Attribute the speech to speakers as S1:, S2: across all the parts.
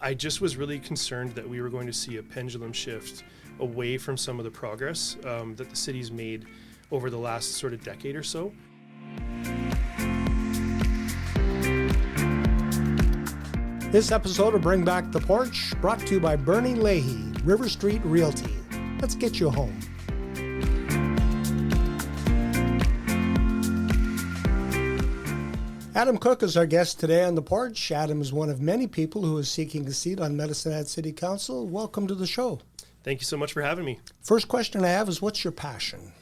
S1: I just was really concerned that we were going to see a pendulum shift away from some of the progress that the city's made over the last sort of decade or so.
S2: This episode of Bring Back the Porch, brought to you by Bernie Leahy, River Street Realty. Let's get you home. Adam Koch is our guest today on the Porch. Adam is one of many people who is seeking a seat on Medicine Hat City Council. Welcome to the show.
S1: Thank you so much for having me.
S2: First question I have is, what's your passion?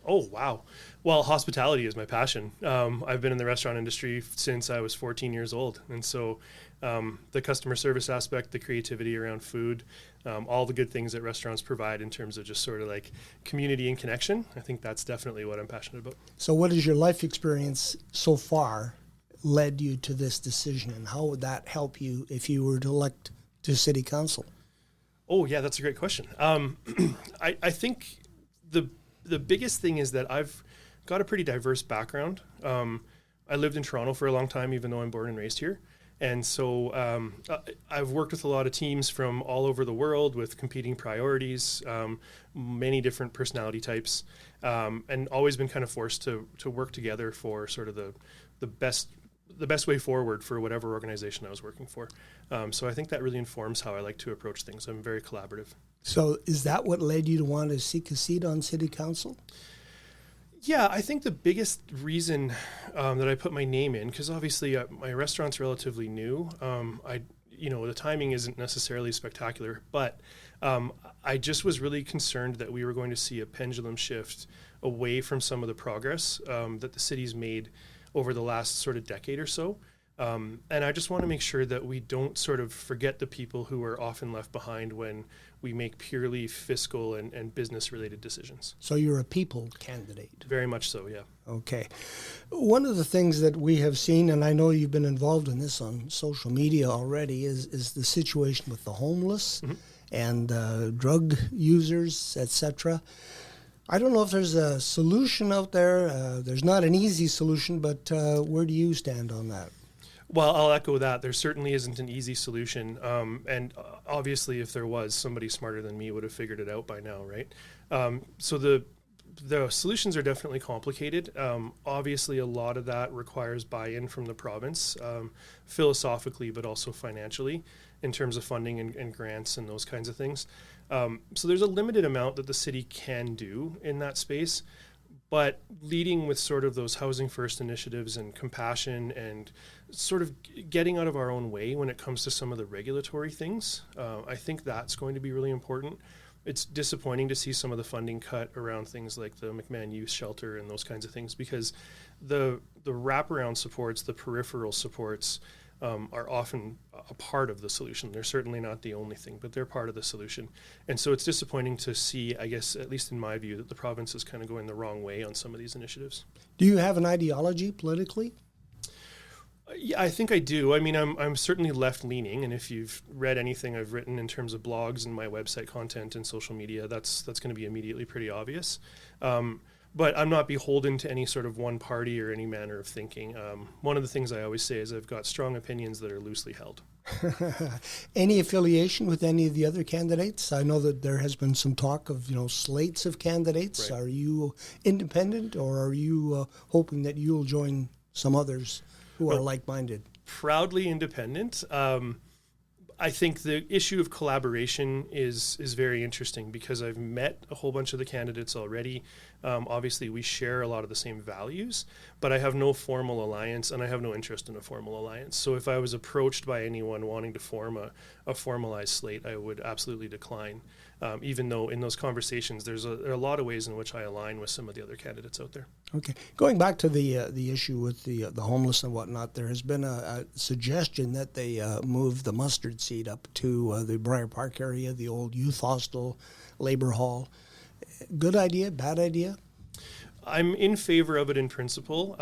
S1: Oh, wow. Well, hospitality is my passion. I've been in the restaurant industry since I was 14 years old. And so the customer service aspect, the creativity around food, all the good things that restaurants provide in terms of just sort of like community and connection, I think that's definitely what I'm passionate about.
S2: So what is your life experience so far led you to this decision, and how would that help you if you were to elect to city council?
S1: Oh, yeah, that's a great question. I think the biggest thing is that I've got a pretty diverse background. I lived in Toronto for a long time, even though I'm born and raised here. And so I've worked with a lot of teams from all over the world with competing priorities, many different personality types, and always been kind of forced to work together for sort of the best way forward for whatever organization I was working for. So I think that really informs how I like to approach things. I'm very collaborative. So
S2: is that what led you to want to seek a seat on city council?
S1: Yeah, I think the biggest reason that I put my name in, because obviously my restaurant's relatively new. The timing isn't necessarily spectacular, but I just was really concerned that we were going to see a pendulum shift away from some of the progress that the city's made over the last sort of decade or so. And I just want to make sure that we don't sort of forget the people who are often left behind when we make purely fiscal and business-related decisions.
S2: So you're a people candidate?
S1: Very much so, yeah.
S2: Okay. One of the things that we have seen, and I know you've been involved in this on social media already, is the situation with the homeless and drug users, etc. I don't know if there's a solution out there. There's not an easy solution, but where do you stand on that?
S1: Well, I'll echo that. There certainly isn't an easy solution. And obviously, if there was, somebody smarter than me would have figured it out by now, right? So the solutions are definitely complicated. Obviously, a lot of that requires buy-in from the province, philosophically, but also financially, in terms of funding and grants and those kinds of things. So there's a limited amount that the city can do in that space. But leading with sort of those housing first initiatives and compassion and sort of getting out of our own way when it comes to some of the regulatory things, I think that's going to be really important. It's disappointing to see some of the funding cut around things like the McMahon Youth Shelter and those kinds of things, because the wraparound supports, the peripheral supports, are often a part of the solution. They're certainly not the only thing, but they're part of the solution. And so it's disappointing to see, I guess, at least in my view, that the province is kind of going the wrong way on some of these initiatives.
S2: Do you have an ideology politically?
S1: Yeah, I think I do. I mean, I'm certainly left-leaning, and if you've read anything I've written in terms of blogs and my website content and social media, that's going to be immediately pretty obvious. But I'm not beholden to any sort of one party or any manner of thinking. One of the things I always say is I've got strong opinions that are loosely held.
S2: Any affiliation with any of the other candidates? I know that there has been some talk of, slates of candidates. Right. Are you independent, or are you hoping that you'll join some others who are like-minded?
S1: Proudly independent. I think the issue of collaboration is very interesting, because I've met a whole bunch of the candidates already. Obviously, we share a lot of the same values, but I have no formal alliance, and I have no interest in a formal alliance. So if I was approached by anyone wanting to form a formalized slate, I would absolutely decline, even though in those conversations there are a lot of ways in which I align with some of the other candidates out there.
S2: Okay. Going back to the issue with the homeless and whatnot, there has been a suggestion that they move the mustard seed up to the Briar Park area, the old youth hostel, labor hall. Good idea, bad idea?
S1: I'm in favor of it in principle.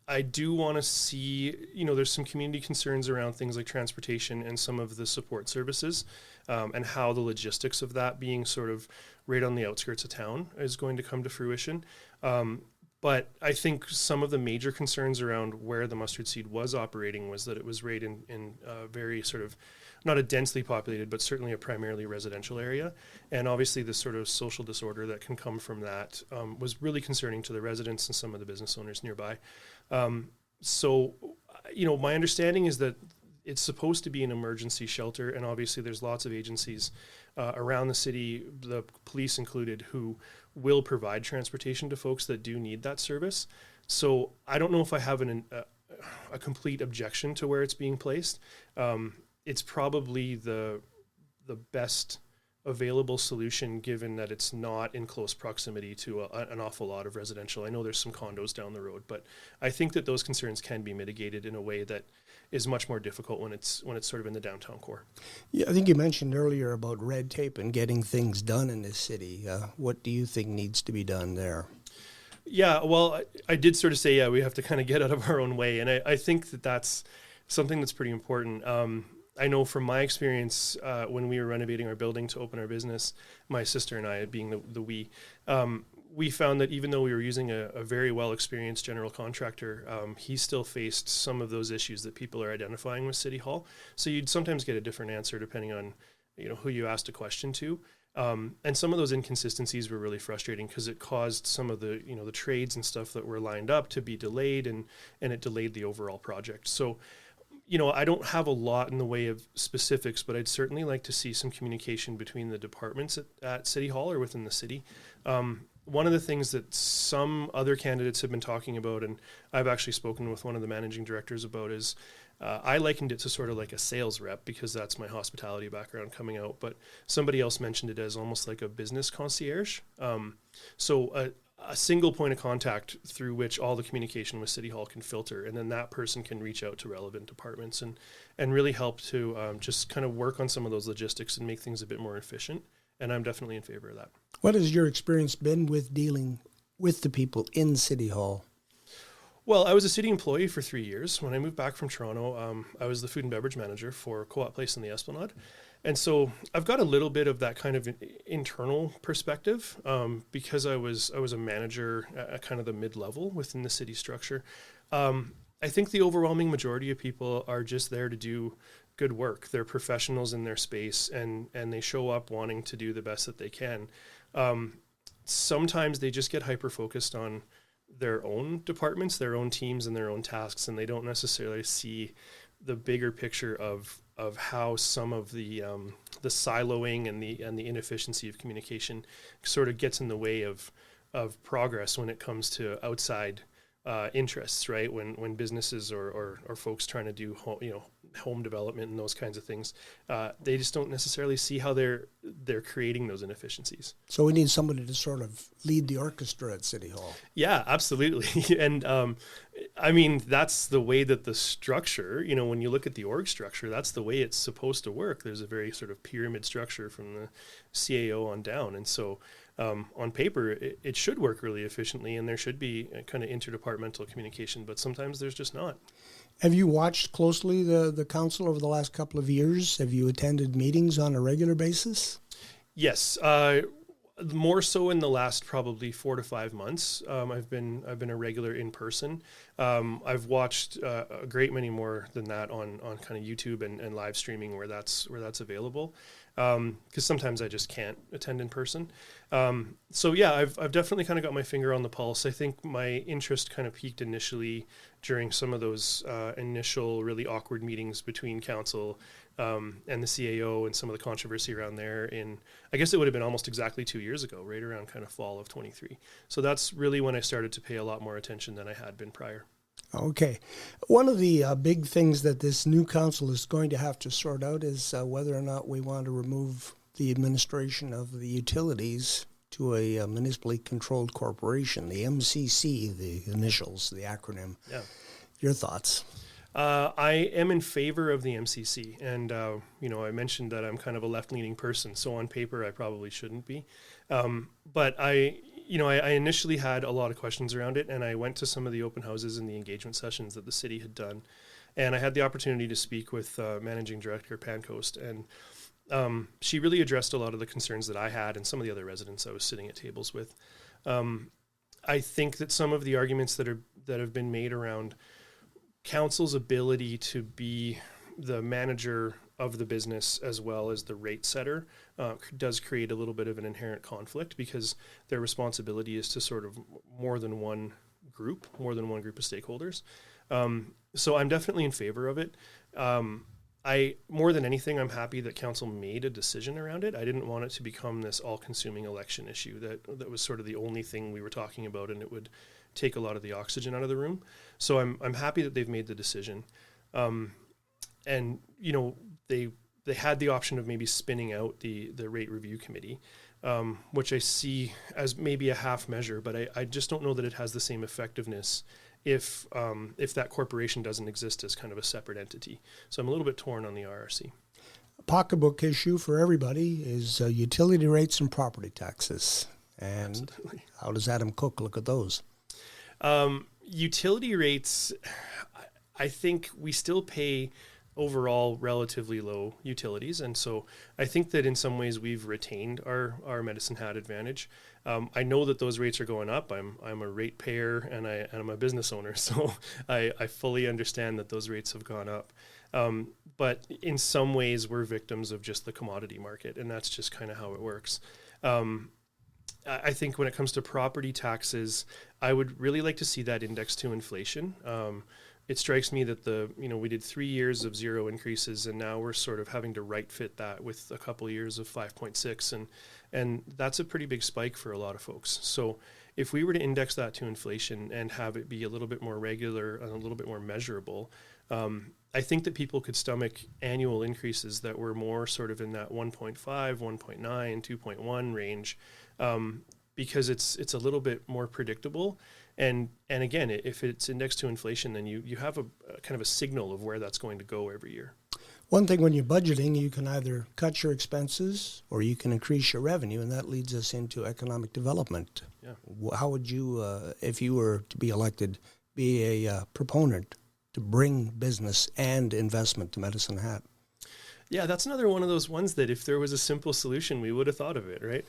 S1: I do want to see, there's some community concerns around things like transportation and some of the support services, and how the logistics of that being sort of right on the outskirts of town is going to come to fruition. But I think some of the major concerns around where the mustard seed was operating was that it was right in very sort of not a densely populated, but certainly a primarily residential area. And obviously the sort of social disorder that can come from that was really concerning to the residents and some of the business owners nearby. So, my understanding is that it's supposed to be an emergency shelter, and obviously there's lots of agencies around the city, the police included, who will provide transportation to folks that do need that service. So I don't know if I have a complete objection to where it's being placed. It's probably the best available solution, given that it's not in close proximity to an awful lot of residential. I know there's some condos down the road, but I think that those concerns can be mitigated in a way that is much more difficult when it's sort of in the downtown core.
S2: Yeah, I think you mentioned earlier about red tape and getting things done in this city. What do you think needs to be done there?
S1: Yeah, well, I did sort of say, we have to kind of get out of our own way. And I think that that's something that's pretty important. I know from my experience, when we were renovating our building to open our business, my sister and I, being we found that even though we were using a very well-experienced general contractor, he still faced some of those issues that people are identifying with City Hall. So you'd sometimes get a different answer depending on, who you asked a question to. And some of those inconsistencies were really frustrating because it caused some of the, the trades and stuff that were lined up to be delayed, and it delayed the overall project. So, I don't have a lot in the way of specifics, but I'd certainly like to see some communication between the departments at City Hall or within the city. One of the things that some other candidates have been talking about, and I've actually spoken with one of the managing directors about, is I likened it to sort of like a sales rep, because that's my hospitality background coming out, but somebody else mentioned it as almost like a business concierge. So a single point of contact through which all the communication with City Hall can filter, and then that person can reach out to relevant departments and really help to just kind of work on some of those logistics and make things a bit more efficient. And I'm definitely in favor of that.
S2: What has your experience been with dealing with the people in City Hall?
S1: Well, I was a city employee for 3 years. When I moved back from Toronto, I was the food and beverage manager for Co-op Place in the Esplanade. And so I've got a little bit of that kind of internal perspective because I was a manager at kind of the mid-level within the city structure. I think the overwhelming majority of people are just there to do good work. They're professionals in their space, and they show up wanting to do the best that they can. Sometimes they just get hyper-focused on their own departments, their own teams, and their own tasks, and they don't necessarily see the bigger picture of how some of the siloing and the inefficiency of communication sort of gets in the way of progress when it comes to outside interests, right? When businesses or folks trying to do home development and those kinds of things, they just don't necessarily see how they're creating those inefficiencies.
S2: So we need somebody to sort of lead the orchestra at City Hall.
S1: Yeah, absolutely. And I mean, that's the way that the structure, when you look at the org structure, that's the way it's supposed to work. There's a very sort of pyramid structure from the CAO on down. And so on paper, it should work really efficiently, and there should be a kind of interdepartmental communication, but sometimes there's just not.
S2: Have you watched closely the council over the last couple of years? Have you attended meetings on a regular basis?
S1: Yes, more so in the last probably 4 to 5 months. I've been a regular in person. I've watched a great many more than that on kind of YouTube and live streaming where that's available. Because sometimes I just can't attend in person. So yeah, I've definitely kind of got my finger on the pulse. I think my interest kind of peaked initially during some of those initial really awkward meetings between council and the CAO and some of the controversy around there I guess it would have been almost exactly 2 years ago, right around kind of fall of 23. So that's really when I started to pay a lot more attention than I had been prior.
S2: Okay. One of the big things that this new council is going to have to sort out is whether or not we want to remove the administration of the utilities to a municipally controlled corporation, the MCC, the initials, the acronym.
S1: Yeah.
S2: Your thoughts?
S1: I am in favor of the MCC, and I mentioned that I'm kind of a left-leaning person, so on paper I probably shouldn't be. But I initially had a lot of questions around it, and I went to some of the open houses and the engagement sessions that the city had done, and I had the opportunity to speak with Managing Director Pancoast, and she really addressed a lot of the concerns that I had and some of the other residents I was sitting at tables with. I think that some of the arguments that have been made around council's ability to be the manager of the business as well as the rate setter does create a little bit of an inherent conflict, because their responsibility is to sort of more than one group of stakeholders. So I'm definitely in favor of it. More than anything, I'm happy that council made a decision around it. I didn't want it to become this all-consuming election issue that was sort of the only thing we were talking about, and it would take a lot of the oxygen out of the room. So I'm happy that they've made the decision. And they had the option of maybe spinning out the rate review committee, which I see as maybe a half measure, but I just don't know that it has the same effectiveness if that corporation doesn't exist as kind of a separate entity. So I'm a little bit torn on the RRC.
S2: A pocketbook issue for everybody is utility rates and property taxes. And absolutely. How does Adam Koch look at those?
S1: Utility rates, I think we still pay overall relatively low utilities. And so I think that in some ways we've retained our Medicine Hat advantage. I know that those rates are going up. I'm a rate payer and I'm a business owner, so I fully understand that those rates have gone up. But in some ways we're victims of just the commodity market, and that's just kind of how it works. I think when it comes to property taxes, I would really like to see that indexed to inflation. It strikes me that we did 3 years of zero increases, and now we're sort of having to right fit that with a couple of years of 5.6, and that's a pretty big spike for a lot of folks. So if we were to index that to inflation and have it be a little bit more regular and a little bit more measurable, I think that people could stomach annual increases that were more sort of in that 1.5, 1.9, 2.1 range, because it's a little bit more predictable. And again, if it's indexed to inflation, then you have a kind of a signal of where that's going to go every year.
S2: One thing when you're budgeting, you can either cut your expenses or you can increase your revenue, and that leads us into economic development. Yeah. How would you, if you were to be elected, be a proponent to bring business and investment to Medicine Hat?
S1: Yeah, that's another one of those ones that if there was a simple solution, we would have thought of it, right?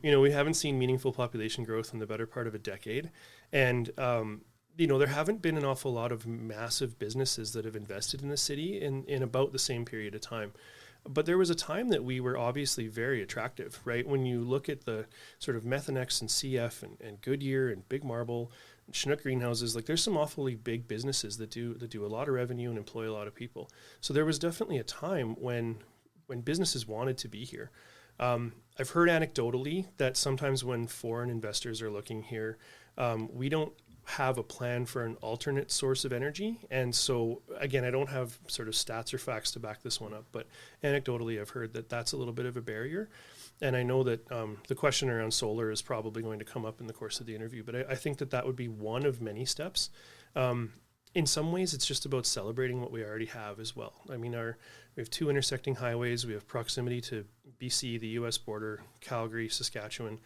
S1: We haven't seen meaningful population growth in the better part of a decade. And, there haven't been an awful lot of massive businesses that have invested in the city in about the same period of time. But there was a time that we were obviously very attractive, right? When you look at the sort of Methanex and CF and Goodyear and Big Marble, Chinook greenhouses, like there's some awfully big businesses that do a lot of revenue and employ a lot of people. So there was definitely a time when businesses wanted to be here. I've heard anecdotally that sometimes when foreign investors are looking here, we don't have a plan for an alternate source of energy. And so again, I don't have sort of stats or facts to back this one up, but anecdotally I've heard that that's a little bit of a barrier. And I know that the question around solar is probably going to come up in the course of the interview, but I think that would be one of many steps. In some ways, it's just about celebrating what we already have as well. I mean, we have 2 intersecting highways. We have proximity to BC, the U.S. border, Calgary, Saskatchewan.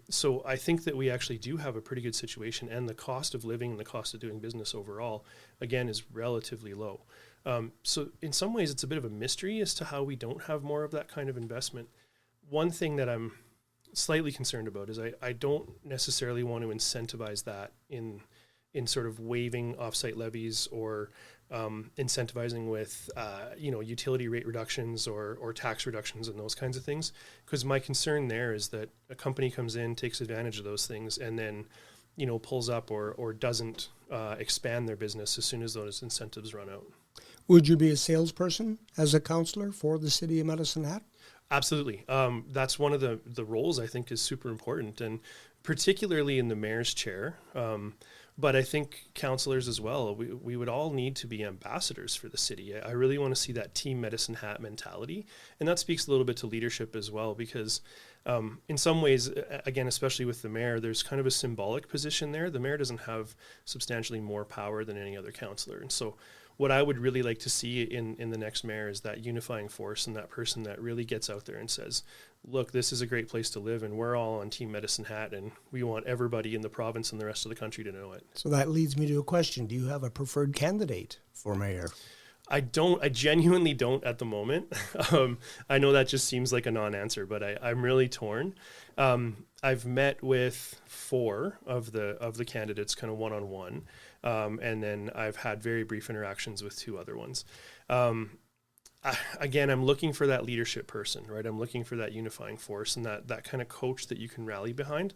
S1: So I think that we actually do have a pretty good situation, and the cost of living and the cost of doing business overall, again, is relatively low. So in some ways, it's a bit of a mystery as to how we don't have more of that kind of investment. One thing that I'm slightly concerned about is I don't necessarily want to incentivize that in sort of waiving offsite levies or incentivizing with utility rate reductions or tax reductions and those kinds of things. Because my concern there is that a company comes in, takes advantage of those things, and then pulls up or doesn't expand their business as soon as those incentives run out.
S2: Would you be a salesperson as a councillor for the city of Medicine Hat?
S1: Absolutely. That's one of the roles I think is super important, and particularly in the mayor's chair. But I think councillors as well, we would all need to be ambassadors for the city. I really want to see that Team Medicine Hat mentality. And that speaks a little bit to leadership as well, because in some ways, again, especially with the mayor, there's kind of a symbolic position there. The mayor doesn't have substantially more power than any other councillor. And so what I would really like to see in the next mayor is that unifying force and that person that really gets out there and says, look, this is a great place to live, and we're all on Team Medicine Hat, and we want everybody in the province and the rest of the country to know it.
S2: So that leads me to a question. Do you have a preferred candidate for mayor?
S1: I genuinely don't at the moment. I know that just seems like a non-answer, but I'm really torn. I've met with 4 of the candidates kind of one-on-one. And then I've had very brief interactions with 2 other ones. again, I'm looking for that leadership person, right? I'm looking for that unifying force and that kind of coach that you can rally behind.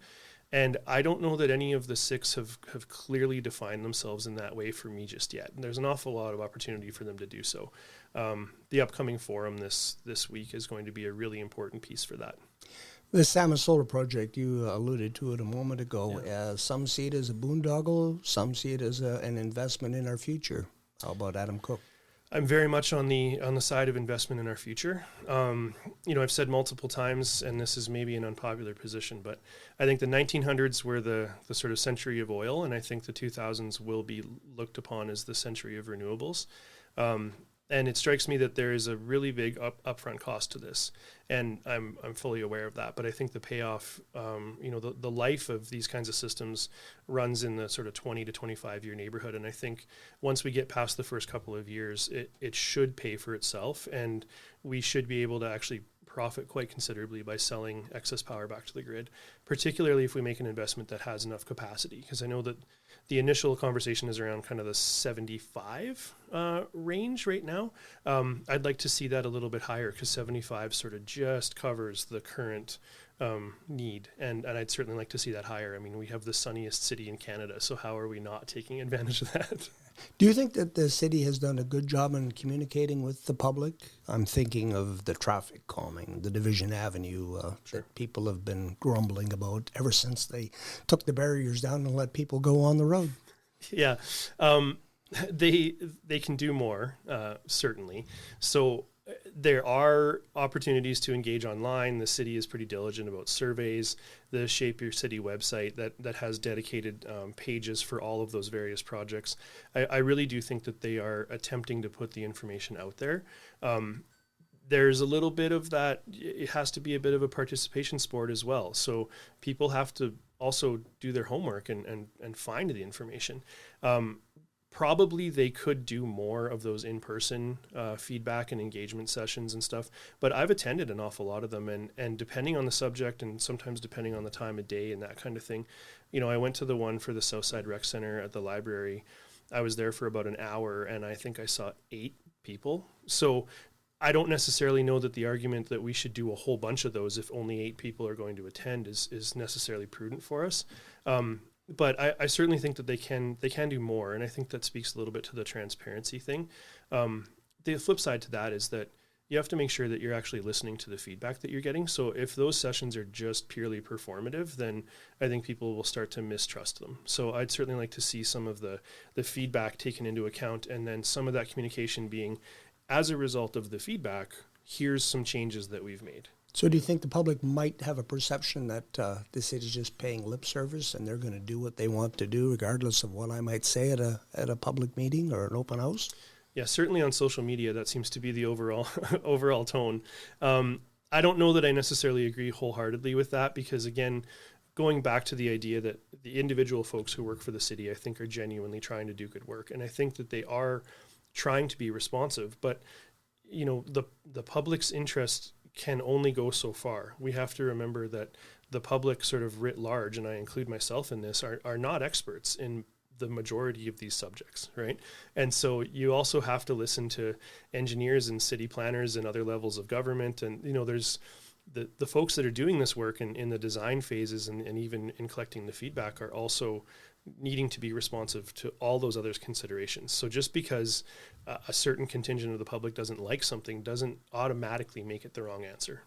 S1: And I don't know that any of the six have clearly defined themselves in that way for me just yet. And there's an awful lot of opportunity for them to do so. The upcoming forum this week is going to be a really important piece for that.
S2: The Salmon Solar Project, you alluded to it a moment ago.
S1: Yeah.
S2: Some see it as a boondoggle, some see it as an investment in our future. How about Adam Koch?
S1: I'm very much on the side of investment in our future. I've said multiple times, and this is maybe an unpopular position, but I think the 1900s were the sort of century of oil, and I think the 2000s will be looked upon as the century of renewables. And it strikes me that there is a really big upfront cost to this, and I'm fully aware of that. But I think the payoff, the life of these kinds of systems runs in the sort of 20 to 25 year neighborhood. And I think once we get past the first couple of years, it should pay for itself, and we should be able to actually profit quite considerably by selling excess power back to the grid, particularly if we make an investment that has enough capacity. Because I know that the initial conversation is around kind of the 75 range right now. I'd like to see that a little bit higher, because 75 sort of just covers the current need. And I'd certainly like to see that higher. I mean, we have the sunniest city in Canada, so how are we not taking advantage of that?
S2: Do you think that the city has done a good job in communicating with the public? I'm thinking of the traffic calming, the Division Avenue that people have been grumbling about ever since they took the barriers down and let people go on the road.
S1: Yeah, they can do more, certainly. So there are opportunities to engage online. The city is pretty diligent about surveys. The Shape Your City website that has dedicated pages for all of those various projects. I really do think that they are attempting to put the information out there. There's a little bit of that. It has to be a bit of a participation sport as well. So people have to also do their homework and find the information. Probably they could do more of those in-person feedback and engagement sessions and stuff, but I've attended an awful lot of them, and depending on the subject and sometimes depending on the time of day and that kind of thing, I went to the one for the Southside Rec Center at the library. I was there for about an hour, and I think I saw 8 people. So I don't necessarily know that the argument that we should do a whole bunch of those if only 8 people are going to attend is necessarily prudent for us. But I certainly think that they can do more, and I think that speaks a little bit to the transparency thing. The flip side to that is that you have to make sure that you're actually listening to the feedback that you're getting. So if those sessions are just purely performative, then I think people will start to mistrust them. So I'd certainly like to see some of the feedback taken into account, and then some of that communication being, as a result of the feedback, here's some changes that we've made.
S2: So do you think the public might have a perception that the city's just paying lip service and they're going to do what they want to do regardless of what I might say at a public meeting or an open house?
S1: Yeah, certainly on social media, that seems to be the overall tone. I don't know that I necessarily agree wholeheartedly with that, because, again, going back to the idea that the individual folks who work for the city, I think, are genuinely trying to do good work. And I think that they are trying to be responsive. But, the public's interest can only go so far. We have to remember that the public sort of writ large, and I include myself in this, are not experts in the majority of these subjects, right? And so you also have to listen to engineers and city planners and other levels of government. And, there's the folks that are doing this work in the design phases and even in collecting the feedback are also needing to be responsive to all those other considerations. So just because a certain contingent of the public doesn't like something doesn't automatically make it the wrong answer.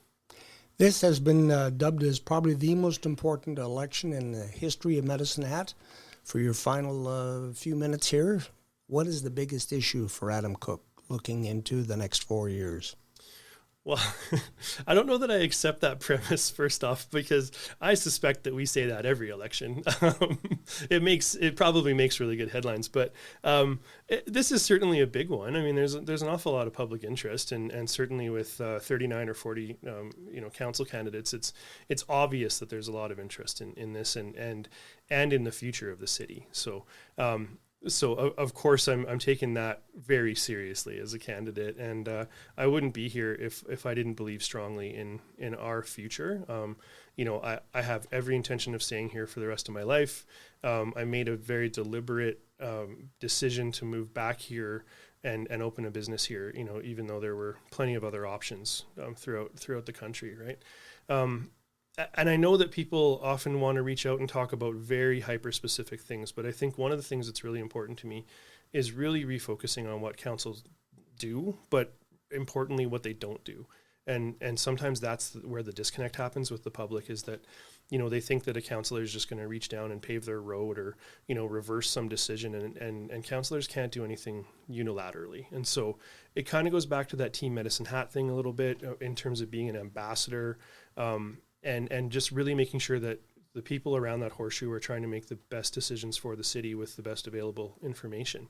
S2: This has been dubbed as probably the most important election in the history of Medicine Hat. For your final few minutes here, what is the biggest issue for Adam Koch looking into the next 4 years?
S1: Well, I don't know that I accept that premise, first off, because I suspect that we say that every election. It probably makes really good headlines, but this is certainly a big one. I mean, there's an awful lot of public interest, and certainly with 39 or 40 council candidates, it's obvious that there's a lot of interest in this and in the future of the city. So of course I'm taking that very seriously as a candidate, and I wouldn't be here if I didn't believe strongly in our future. I have every intention of staying here for the rest of my life. I made a very deliberate decision to move back here and open a business here, even though there were plenty of other options throughout the country, right? And I know that people often want to reach out and talk about very hyper-specific things, but I think one of the things that's really important to me is really refocusing on what councils do, but importantly, what they don't do. And sometimes that's where the disconnect happens with the public, is that, they think that a councillor is just going to reach down and pave their road or, reverse some decision, and councillors can't do anything unilaterally. And so it kind of goes back to that team medicine hat thing a little bit in terms of being an ambassador, and just really making sure that the people around that horseshoe are trying to make the best decisions for the city with the best available information.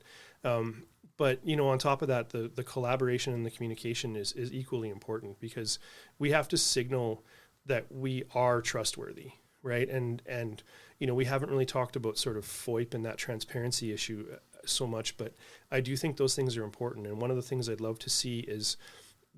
S1: But, on top of that, the collaboration and the communication is equally important, because we have to signal that we are trustworthy, right? And we haven't really talked about sort of FOIP and that transparency issue so much, but I do think those things are important. And one of the things I'd love to see is,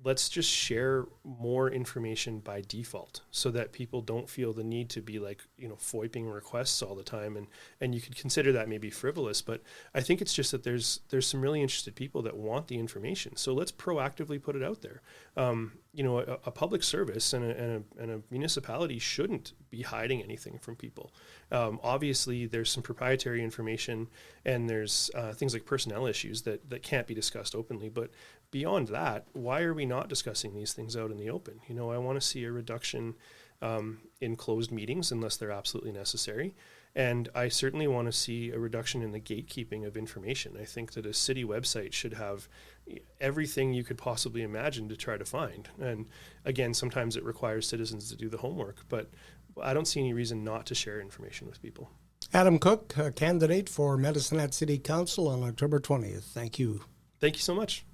S1: let's just share more information by default, so that people don't feel the need to be FOIPing requests all the time. And you could consider that maybe frivolous, but I think it's just that there's some really interested people that want the information. So let's proactively put it out there. A public service and a municipality shouldn't be hiding anything from people. Obviously, there's some proprietary information, and there's things like personnel issues that can't be discussed openly. But beyond that, why are we not discussing these things out in the open? I want to see a reduction in closed meetings unless they're absolutely necessary. And I certainly want to see a reduction in the gatekeeping of information. I think that a city website should have everything you could possibly imagine to try to find. And again, sometimes it requires citizens to do the homework, but I don't see any reason not to share information with people.
S2: Adam Koch, a candidate for Medicine Hat City Council on October 20th. Thank you.
S1: Thank you so much.